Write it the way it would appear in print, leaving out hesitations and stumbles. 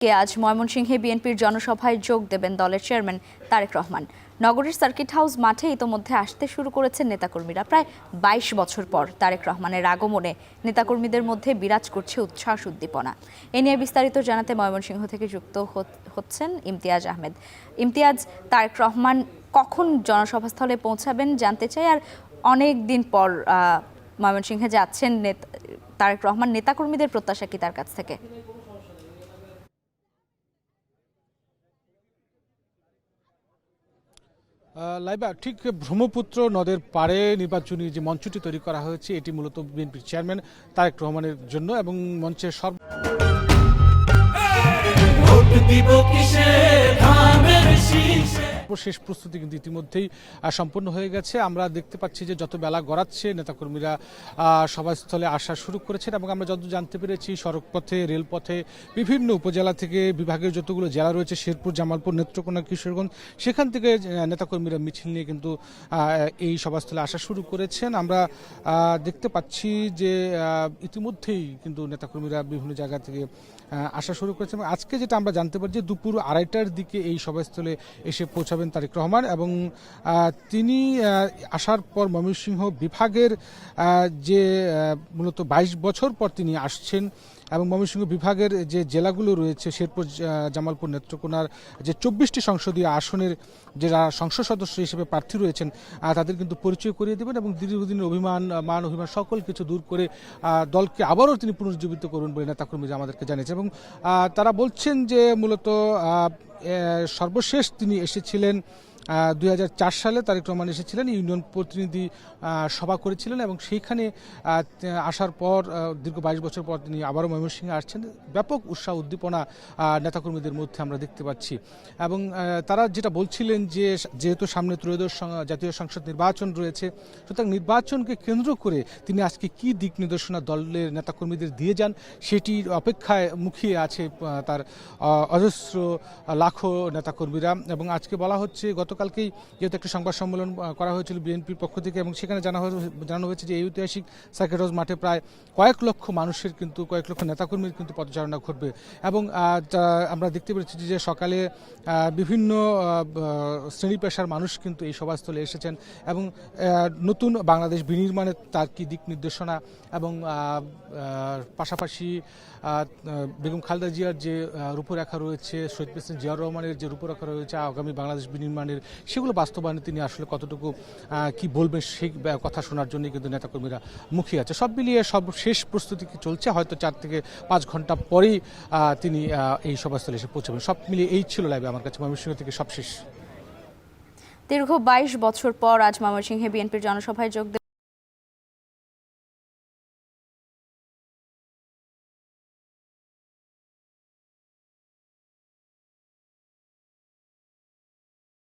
আজ ময়মনসিংহে বিএনপির জনসভায় যোগ দেবেন দলের চেয়ারম্যান তারেক রহমান। নগরীর সার্কিট হাউস মাঠে ইতোমধ্যে আসতে শুরু করেছেন নেতাকর্মীরা। প্রায় ২২ বছর পর তারেক রহমানের আগমনে নেতাকর্মীদের মধ্যে বিরাজ করছে উচ্ছ্বাস উদ্দীপনা। এ নিয়ে বিস্তারিত জানাতে ময়মনসিংহ থেকে যুক্ত হচ্ছেন ইমতিয়াজ আহমেদ। ইমতিয়াজ, তারেক রহমান কখন জনসভাস্থলে পৌঁছাবেন জানতে চাই। আর অনেক দিন পর ময়মনসিংহে যাচ্ছেন তারেক রহমান, নেতাকর্মীদের প্রত্যাশা কি তার কাছ থেকে? লাইবা, ঠিক ব্রহ্মপুত্র নদের পাড়ে নির্বাচনী যে মঞ্চটি তৈরি করা হয়েছে এটি মূলত বিএনপির চেয়ারম্যান তারেক রহমানের জন্য এবং মঞ্চের সর্বশেষ প্রস্তুতি কিন্তু ইতিমধ্যেই সম্পন্ন হয়ে গেছে। আমরা দেখতে পাচ্ছি যে যত বেলা গড়াচ্ছে নেতাকর্মীরা সভাস্থলে আসা শুরু করেছেন এবং আমরা যত জানতে পেরেছি সড়কপথে, রেলপথে, বিভিন্ন উপজেলা থেকে বিভাগের যতগুলো জেলা রয়েছে, শেরপুর, জামালপুর, নেত্রকোনা, কিশোরগঞ্জ, সেখান থেকে নেতাকর্মীরা মিছিল নিয়ে কিন্তু এই সভাস্থলে আসা শুরু করেছেন। আমরা দেখতে পাচ্ছি যে ইতিমধ্যেই কিন্তু নেতাকর্মীরা বিভিন্ন জায়গা থেকে আসা শুরু করেছেন এবং আজকে যেটা আমরা জানতে পারি যে দুপুর ২:৩০টার দিকে এই সভাস্থলে এসে পৌঁছাবেন তারেক রহমান এবং তিনি আসার পর ময়মনসিংহ বিভাগের যে মূলত ২২ বছর পর তিনি আসছেন এবং ময়মনসিংহ বিভাগের যে জেলাগুলো রয়েছে, শেরপুর, জামালপুর, নেত্রকোনার যে ২৪টি সংসদীয় আসনের যারা সংসদ সদস্য হিসেবে প্রার্থী রয়েছেন তাদের কিন্তু পরিচয় করিয়ে দেবেন এবং দীর্ঘদিনের মান অভিমান সকল কিছু দূর করে দলকে আবারও তিনি পুনর্জীবিত করবেন বলে নেতাকর্মীরা আমাদেরকে জানিয়েছে। এবং তারা বলছেন যে মূলত সর্বশেষ তিনি এসেছিলেন ২০০৪ সালে তারেক রহমান এসেছিলেন, ইউনিয়ন প্রতিনিধি সভা করেছিলেন এবং সেইখানে আসার পর দীর্ঘ ২২ বছর পর তিনি আবারও ময়মনসিংহে আসছেন। ব্যাপক উৎসাহ উদ্দীপনা নেতাকর্মীদের মধ্যে আমরা দেখতে পাচ্ছি এবং তারা যেটা বলছিলেন যে যেহেতু সামনে ত্রয়োদশ জাতীয় সংসদ নির্বাচন রয়েছে, সুতরাং নির্বাচনকে কেন্দ্র করে তিনি আজকে কী দিক নির্দেশনা দলের নেতাকর্মীদের দিয়ে যান সেটির অপেক্ষায় মুখিয়ে আছে তার অজস্র লাখো নেতাকর্মীরা। এবং আজকে বলা হচ্ছে গতকালকেই যেহেতু একটা সংবাদ সম্মেলন করা হয়েছিল বিএনপির পক্ষ থেকে এবং সেখানে জানানো হয়েছে যে এই ঐতিহাসিক সার্কিট হাউস মাঠে প্রায় কয়েক লক্ষ নেতাকর্মীর কিন্তু পদচারণা ঘটবে এবং আমরা দেখতে পেরেছি যে সকালে বিভিন্ন শ্রেণী পেশার মানুষ কিন্তু এই সভাস্থলে এসেছেন এবং নতুন বাংলাদেশ বিনির্মাণের তার কি দিক নির্দেশনা এবং পাশাপাশি বেগম খালেদা জিয়ার যে রূপরেখা রয়েছে, শহীদ প্রেসিডেন্ট জিয়াউর রহমানের যে রূপরেখা রয়েছে আগামী বাংলাদেশ বিনির্মাণের, সেগুলো বাস্তবায়নে তিনি আসলে কতটুকু কি বলবেন সেই কথা শোনার জন্য কিন্তু নেতাকর্মীরা মুখিয়ে আছে। সব মিলিয়ে সর্বশেষ প্রস্তুতি চলছে, হয়তো ৪ থেকে ৫ ঘন্টা পরেই তিনি এই সভাস্থলে এসে পৌঁছাবেন। সব মিলিয়ে এই ছিল লাইভে আমার কাছে ময়মনসিংহ থেকে সবশেষ। দীর্ঘ ২২ বছর পর আজ ময়মনসিংহে বিএনপির জনসভায় যোগ